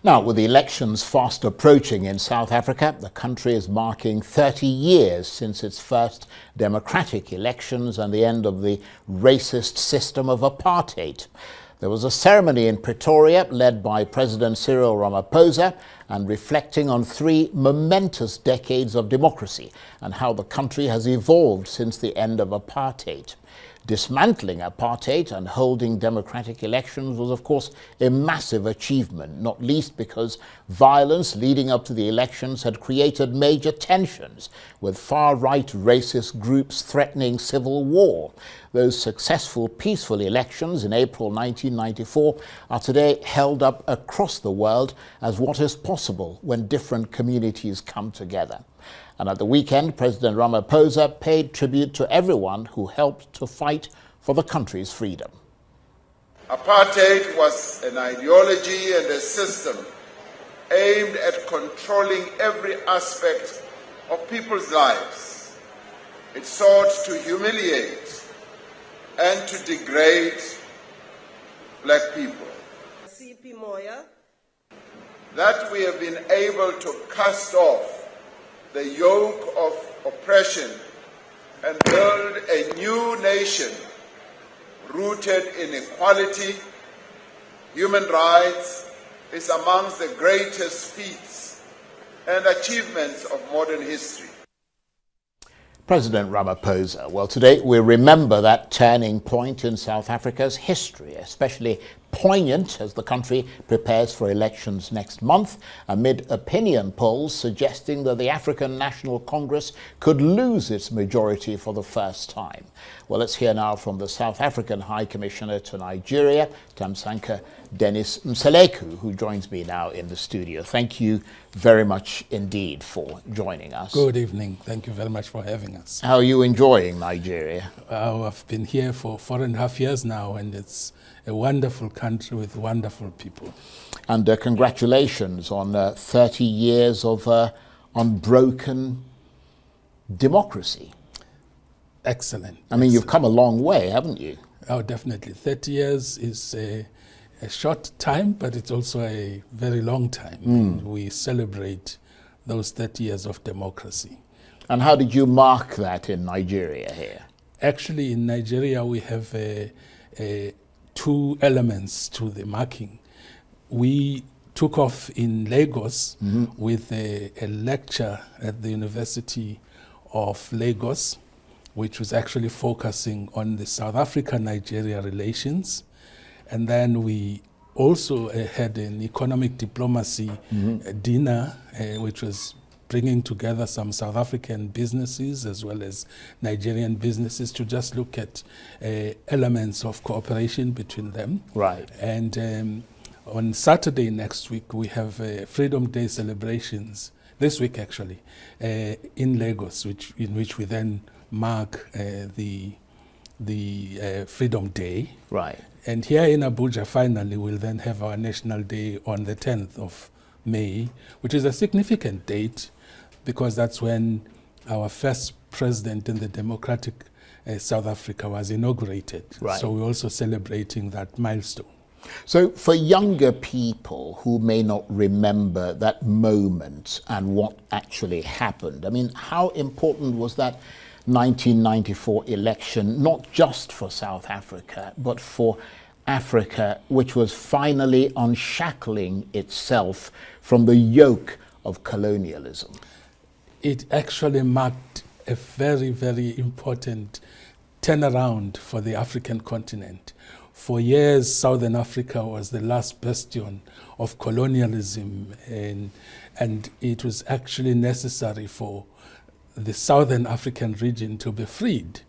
Now, with the elections fast approaching in South Africa, the country is marking 30 years since its first democratic elections and the end of the racist system of apartheid. There was a ceremony in Pretoria led by President Cyril Ramaphosa and reflecting on 3 momentous decades of democracy and how the country has evolved since the end of apartheid. Dismantling apartheid and holding democratic elections was, of course, a massive achievement, not least because violence leading up to the elections had created major tensions, with far-right racist groups threatening civil war. Those successful peaceful elections in April 1994 are today held up across the world as what is possible when different communities come together. And at the weekend, President Ramaphosa paid tribute to everyone who helped to fight for the country's freedom. Apartheid was an ideology and a system aimed at controlling every aspect of people's lives. It sought to humiliate and to degrade black people. That we have been able to cast off the yoke of oppression and build a new nation rooted in equality, human rights, is amongst the greatest feats and achievements of modern history. President Ramaphosa, well, today we remember that turning point in South Africa's history, especially poignant as the country prepares for elections next month, amid opinion polls suggesting that the African National Congress could lose its majority for the first time. Well, let's hear now from the South African High Commissioner to Nigeria, Thamsanqa Dennis Mseleku, who joins me now in the studio. Thank you very much indeed for joining us. Good evening. Thank you very much for having us. How are you enjoying Nigeria? I've been here for 4.5 years now, and it's a wonderful country with wonderful people. And congratulations on 30 years of unbroken democracy. Excellent. I mean, you've come a long way, haven't you? Oh, definitely. 30 years is a short time, but it's also a very long time. And we celebrate those 30 years of democracy. And how did you mark that in Nigeria here? Actually, in Nigeria, we have 2 elements to the marking. We took off in Lagos with a lecture at the University of Lagos, which was actually focusing on the South Africa-Nigeria relations. And then we also had an economic diplomacy dinner, which was bringing together some South African businesses as well as Nigerian businesses to just look at elements of cooperation between them. Right. And on Saturday next week, we have Freedom Day celebrations, this week actually, in Lagos, in which we then mark the Freedom Day. Right. And here in Abuja, finally, we'll then have our National Day on the 10th of May, which is a significant date because that's when our first president in the democratic South Africa was inaugurated. Right. So we're also celebrating that milestone. So for younger people who may not remember that moment and what actually happened, I mean, how important was that 1994 election, not just for South Africa, but for Africa, which was finally unshackling itself from the yoke of colonialism? It actually marked a very, very important turnaround for the African continent. For years, Southern Africa was the last bastion of colonialism, and it was actually necessary for the Southern African region to be freed.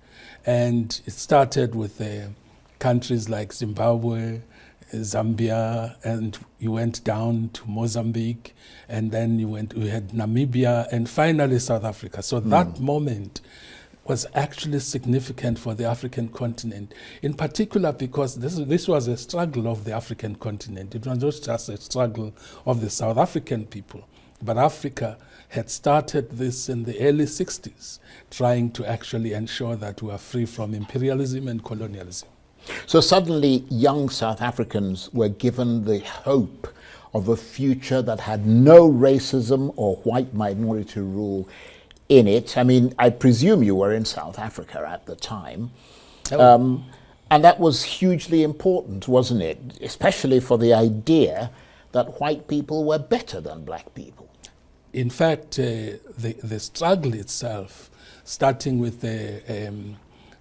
And it started with countries like Zimbabwe, Zambia, and you went down to Mozambique, and then we had Namibia, and finally South Africa. So that moment was actually significant for the African continent, in particular because this was a struggle of the African continent. It was not just a struggle of the South African people, but Africa had started this in the early 60s, trying to actually ensure that we are free from imperialism and colonialism. So suddenly young South Africans were given the hope of a future that had no racism or white minority rule in it. I mean, I presume you were in South Africa at the time. And that was hugely important, wasn't it? Especially for the idea that white people were better than black people. In fact, the struggle itself, starting with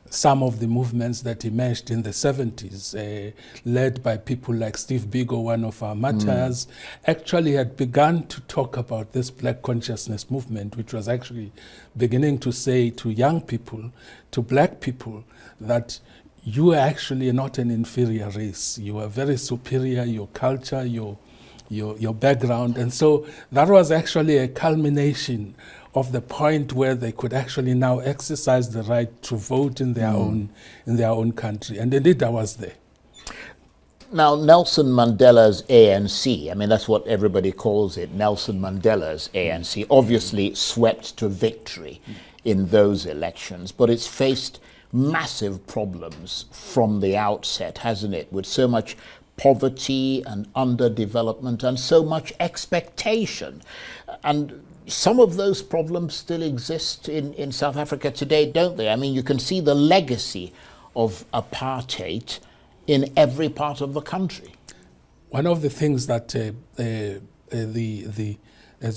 some of the movements that emerged in the 70s, led by people like Steve Biko, one of our martyrs, actually had begun to talk about this black consciousness movement, which was actually beginning to say to young people, to black people, that you are actually not an inferior race. You are very superior, your culture, your background. And so that was actually a culmination of the point where they could actually now exercise the right to vote in their own country. And indeed I was there. Now, Nelson Mandela's ANC, I mean, that's what everybody calls it, Nelson Mandela's ANC, obviously swept to victory in those elections, but it's faced massive problems from the outset, hasn't it, with so much poverty and underdevelopment and so much expectation. And some of those problems still exist in South Africa today, don't they? I mean, you can see the legacy of apartheid in every part of the country. One of the things that as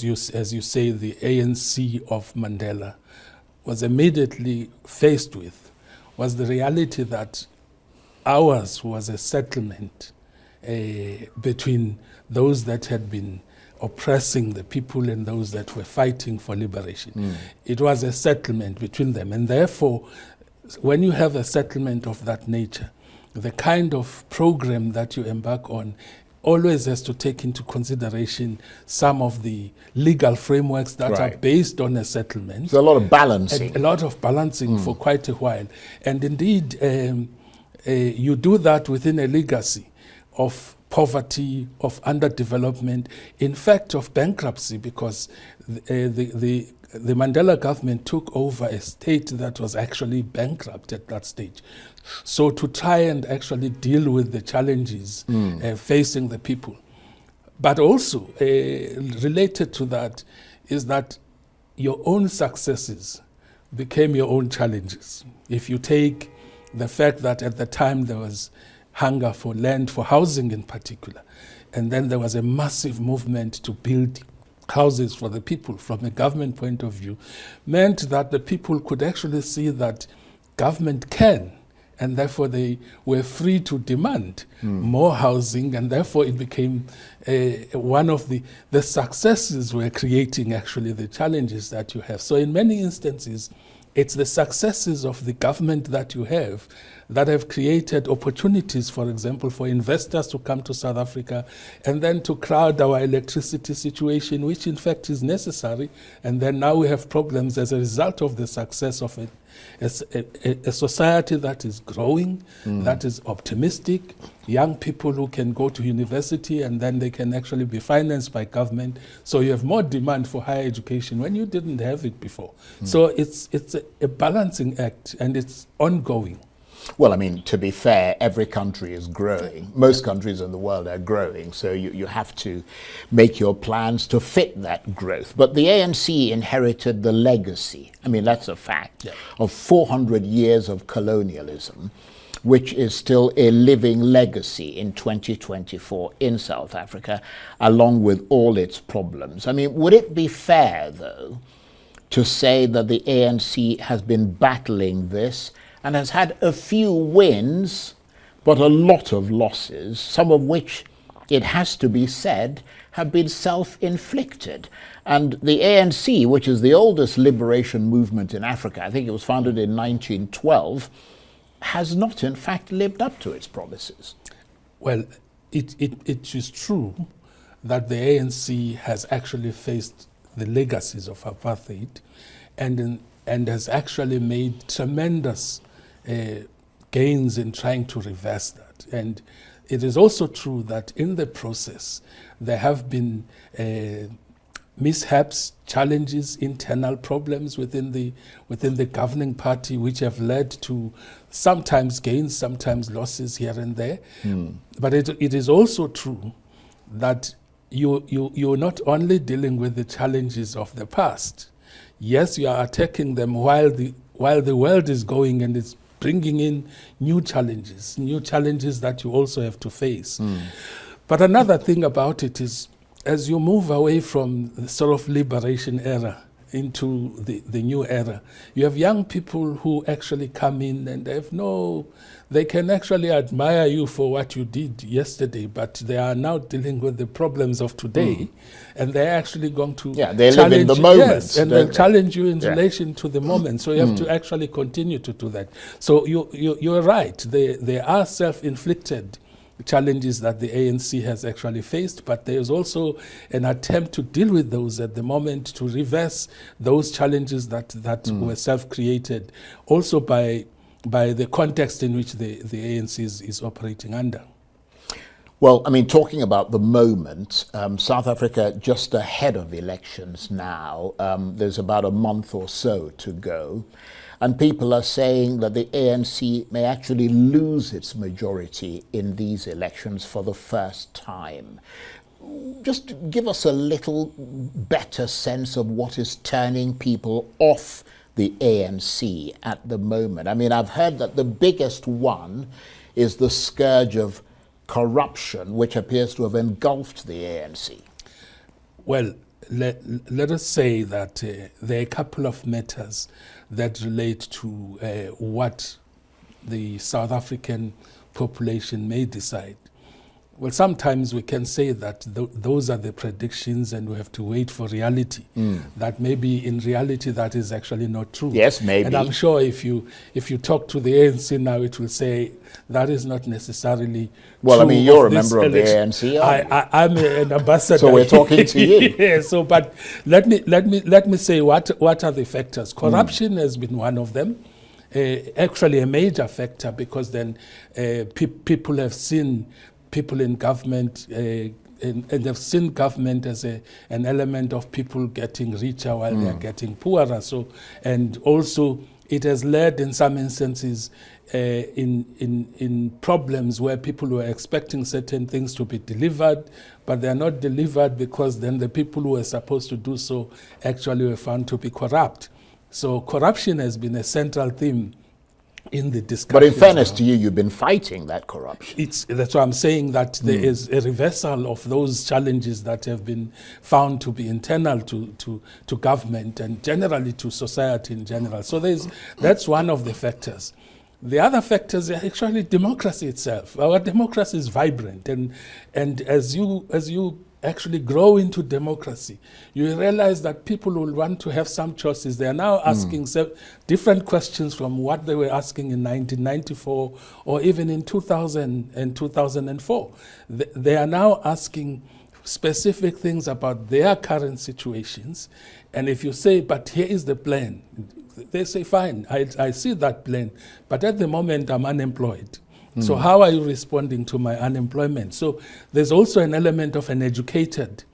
you say, the ANC of Mandela was immediately faced with was the reality that ours was a settlement between those that had been oppressing the people and those that were fighting for liberation. It was a settlement between them, and therefore when you have a settlement of that nature, the kind of program that you embark on always has to take into consideration some of the legal frameworks that are based on a settlement. So a lot of balancing. A lot of balancing for quite a while. And indeed, you do that within a legacy of poverty, of underdevelopment, in fact of bankruptcy, because the Mandela government took over a state that was actually bankrupt at that stage. So to try and actually deal with the challenges facing the people. But also related to that is that your own successes became your own challenges. If you take the fact that at the time there was hunger for land, for housing in particular, and then there was a massive movement to build houses for the people from a government point of view, meant that the people could actually see that government can, and therefore they were free to demand more housing, and therefore it became one of the successes were creating actually the challenges that you have. So in many instances, it's the successes of the government that you have that have created opportunities, for example, for investors to come to South Africa and then to crowd our electricity situation, which in fact is necessary. And then now we have problems as a result of the success of it. A society that is growing, that is optimistic, young people who can go to university and then they can actually be financed by government. So you have more demand for higher education when you didn't have it before. So it's a balancing act, and it's ongoing. Well, I mean, to be fair, every country is growing. Most countries in the world are growing, so you have to make your plans to fit that growth. But the ANC inherited the legacy, I mean, that's a fact, of 400 years of colonialism, which is still a living legacy in 2024 in South Africa, along with all its problems. I mean, would it be fair, though, to say that the ANC has been battling this and has had a few wins, but a lot of losses, some of which, it has to be said, have been self-inflicted? And the ANC, which is the oldest liberation movement in Africa, I think it was founded in 1912, has not in fact lived up to its promises. Well, it is true that the ANC has actually faced the legacies of apartheid and has actually made tremendous gains in trying to reverse that. And it is also true that in the process there have been mishaps, challenges, internal problems within the governing party, which have led to sometimes gains, sometimes losses here and there. But it is also true that you're not only dealing with the challenges of the past. Yes, you are attacking them while the world is going and it's bringing in new challenges that you also have to face. But another thing about it is, as you move away from the sort of liberation era into the new era, you have young people who actually come in and they can actually admire you for what you did yesterday, but they are now dealing with the problems of today, and they're actually going to they live in the moment. Yes, and they challenge you in relation to the moment. So you have to actually continue to do that. So you're right. They are self-inflicted challenges that the ANC has actually faced, but there is also an attempt to deal with those at the moment, to reverse those challenges that were self-created, also by the context in which the ANC is operating under. Well, I mean, talking about the moment, South Africa just ahead of elections now. There's about a month or so to go. And people are saying that the ANC may actually lose its majority in these elections for the first time. Just give us a little better sense of what is turning people off the ANC at the moment. I mean, I've heard that the biggest one is the scourge of corruption, which appears to have engulfed the ANC. Well, let us say that there are a couple of matters that relate to what the South African population may decide. Well, sometimes we can say that those are the predictions and we have to wait for reality. That maybe in reality that is actually not true. Yes, maybe. And I'm sure if you talk to the ANC now, it will say that is not necessarily well, true. I mean, you're a member of the ANC. I'm an ambassador. So we're talking to you. Yeah, so, but let me say what are the factors. Corruption has been one of them. Actually a major factor, because then people have seen people in government and have seen government as an element of people getting richer while they are getting poorer. So, and also it has led in some instances in problems where people were expecting certain things to be delivered, but they are not delivered because then the people who were supposed to do so actually were found to be corrupt. So corruption has been a central theme in the discussion. But in fairness to you, you've been fighting that corruption. That's why I'm saying that there is a reversal of those challenges that have been found to be internal to government and generally to society in general. So that's one of the factors. The other factors are actually democracy itself. Our democracy is vibrant, and as you actually grow into democracy, you realize that people will want to have some choices. They are now asking different questions from what they were asking in 1994 or even in 2000 and 2004. They are now asking specific things about their current situations. And if you say, but here is the plan, they say, fine, I see that plan, but at the moment I'm unemployed. So how are you responding to my unemployment? So there's also an element of an educated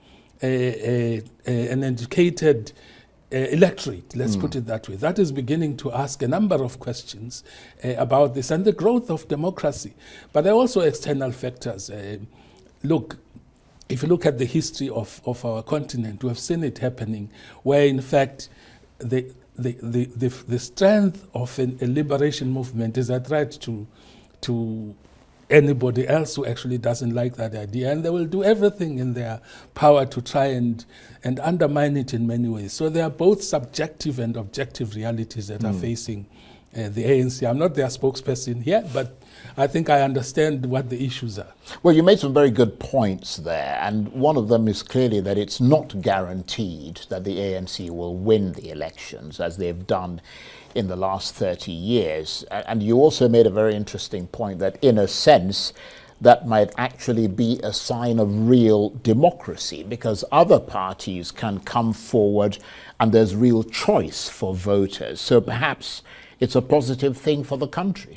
electorate, let's put it that way, that is beginning to ask a number of questions about this and the growth of democracy. But there are also external factors. Look, if you look at the history of our continent, we have seen it happening, where in fact the strength of a liberation movement is a threat to anybody else who actually doesn't like that idea, and they will do everything in their power to try and undermine it in many ways. So there are both subjective and objective realities that are facing the ANC. I'm not their spokesperson here, but I think I understand what the issues are. Well, you made some very good points there, and one of them is clearly that it's not guaranteed that the ANC will win the elections, as they've done in the last 30 years. And you also made a very interesting point that, in a sense, that might actually be a sign of real democracy, because other parties can come forward and there's real choice for voters. So perhaps it's a positive thing for the country.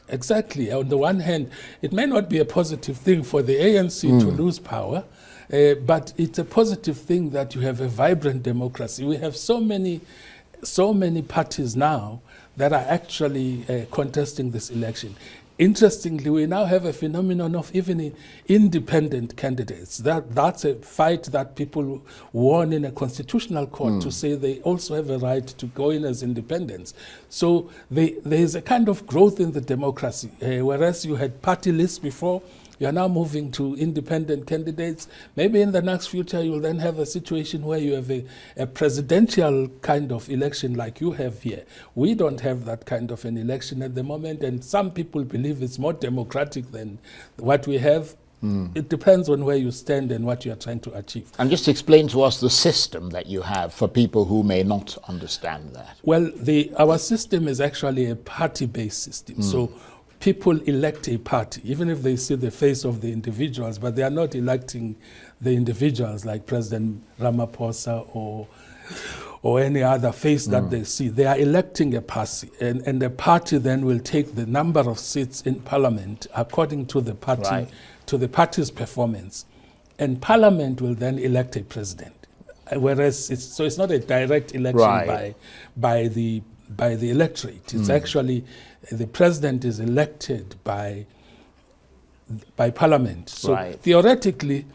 Exactly. On the one hand, it may not be a positive thing for the ANC to lose power, but it's a positive thing that you have a vibrant democracy. We have so many parties now that are actually contesting this election. Interestingly, we now have a phenomenon of even independent candidates. That's a fight that people won in a constitutional court to say they also have a right to go in as independents. So there is a kind of growth in the democracy. Whereas you had party lists before, you are now moving to independent candidates. Maybe in the next future, you'll then have a situation where you have a presidential kind of election like you have here. We don't have that kind of an election at the moment, and some people believe it's more democratic than what we have. It depends on where you stand and what you are trying to achieve. And just explain to us the system that you have for people who may not understand that. Well, our system is actually a party-based system. So people elect a party, even if they see the face of the individuals, but they are not electing the individuals like President Ramaphosa or any other face that they see. They are electing a party, and the party then will take the number of seats in parliament according to the party, to the party's performance. And parliament will then elect a president. Whereas it's not a direct election by the electorate. It's actually the president is elected by parliament. So theoretically,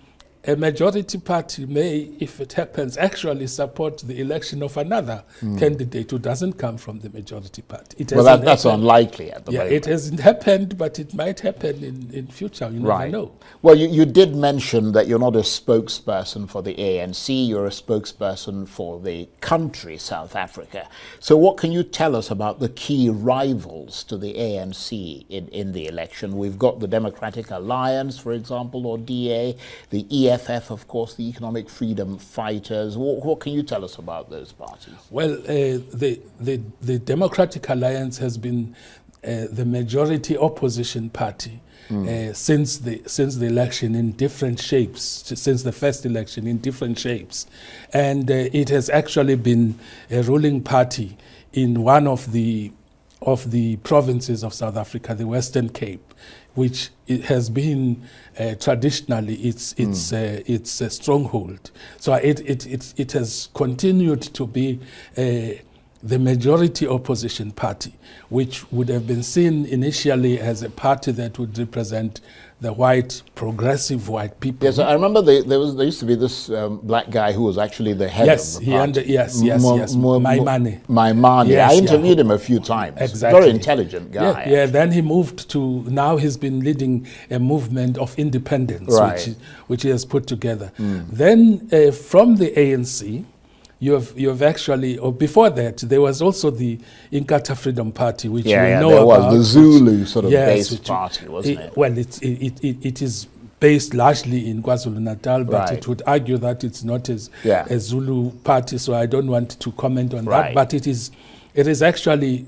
a majority party may, if it happens, actually support the election of another candidate who doesn't come from the majority party. That's unlikely at the moment. It hasn't happened, but it might happen in future. You never know. Well, you did mention that you're not a spokesperson for the ANC, you're a spokesperson for the country, South Africa. So what can you tell us about the key rivals to the ANC in the election? We've got the Democratic Alliance, for example, or DA, the EFF, of course, the Economic Freedom Fighters. What can you tell us about those parties? Well, the Democratic Alliance has been the majority opposition party since the election in different shapes, since the first election in different shapes. And it has actually been a ruling party in one of the provinces of South Africa, the Western Cape, which it has been traditionally its a stronghold. So it has continued to be the majority opposition party, which would have been seen initially as a party that would represent the progressive white people. Yes, I remember there used to be this black guy who was actually the head of the party. Maimane. Yes, I interviewed him a few times. Exactly. Very intelligent guy. Yeah, then he moved to, now he's been leading a movement of independence, which he has put together. Then from the ANC, you have actually, or before that, there was also the Inkatha Freedom Party, which we know there about. Was the Zulu sort of based party, wasn't it? Well, it is based largely in KwaZulu-Natal, but it would argue that it's not a Zulu party, so I don't want to comment on that. But it is actually,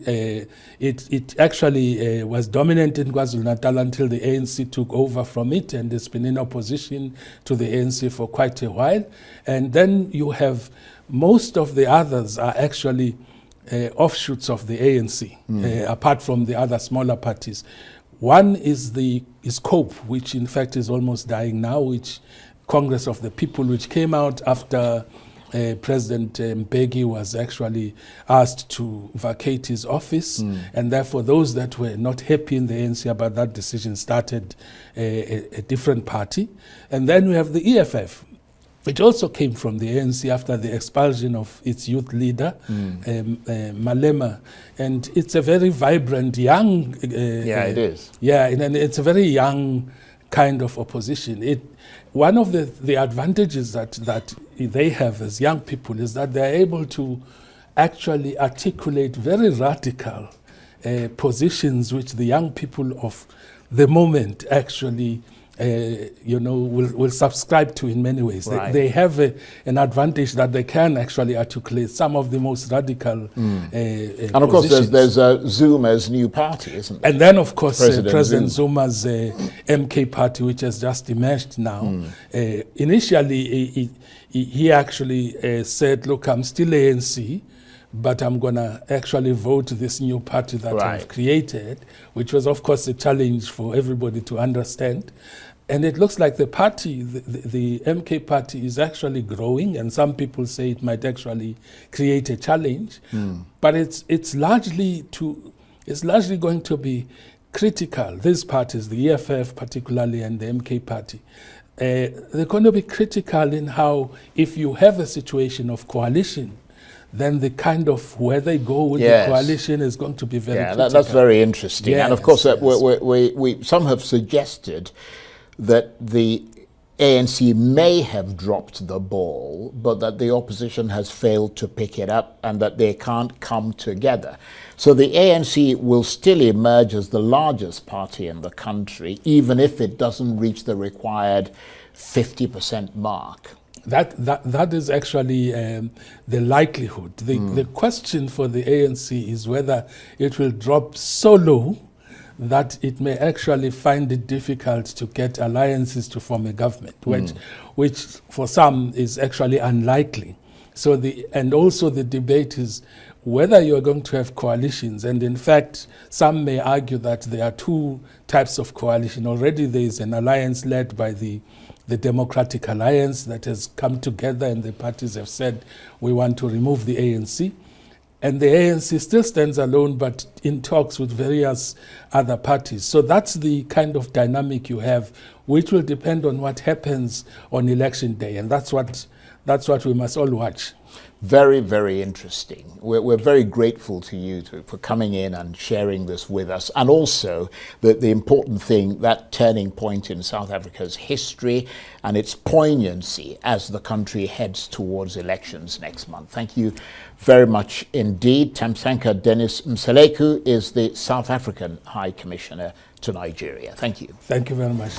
it actually was dominant in KwaZulu-Natal until the ANC took over from it, and it's been in opposition to the ANC for quite a while. And then you have most of the others are actually offshoots of the ANC, apart from the other smaller parties. One is COPE, which in fact is almost dying now, which Congress of the People, which came out after President Mbeki was actually asked to vacate his office, and therefore those that were not happy in the ANC about that decision started a different party. And then we have the EFF, which also came from the ANC after the expulsion of its youth leader, Malema. And it's a very vibrant, young... it is. Yeah, and it's a very young kind of opposition. One of the advantages that they have as young people is that they're able to actually articulate very radical positions which the young people of the moment actually will subscribe to in many ways. They have an advantage that they can actually articulate some of the most radical and of course there's Zuma's new party, isn't there? And then of course President Zuma's MK party, which has just emerged now. Initially he actually said, look, I'm still ANC, but I'm going to actually vote this new party that Right. I've created, which was, of course, a challenge for everybody to understand. And it looks like the party, the MK party, is actually growing, and some people say it might actually create a challenge. But it's largely going to be critical. These parties, the EFF particularly and the MK party, they're going to be critical in how, if you have a situation of coalition, then the kind of where they go with Yes. the coalition is going to be very critical. That's very interesting. And of Yes, course, yes. we some have suggested that the ANC may have dropped the ball, but that the opposition has failed to pick it up and that they can't come together. So the ANC will still emerge as the largest party in the country, even if it doesn't reach the required 50% mark. That is actually the likelihood. The question for the ANC is whether it will drop so low that it may actually find it difficult to get alliances to form a government, which for some is actually unlikely. So and also the debate is whether you are going to have coalitions. And in fact, some may argue that there are two types of coalition. Already there is an alliance led by the Democratic Alliance that has come together, and the parties have said we want to remove the ANC. And the ANC still stands alone, but in talks with various other parties. So that's the kind of dynamic you have, which will depend on what happens on election day. And that's what we must all watch. Very, very interesting. We're very grateful to you for coming in and sharing this with us. And also the important thing, that turning point in South Africa's history and its poignancy as the country heads towards elections next month. Thank you very much indeed. Thamsanqa Dennis Mseleku is the South African High Commissioner to Nigeria. Thank you. Thank you very much.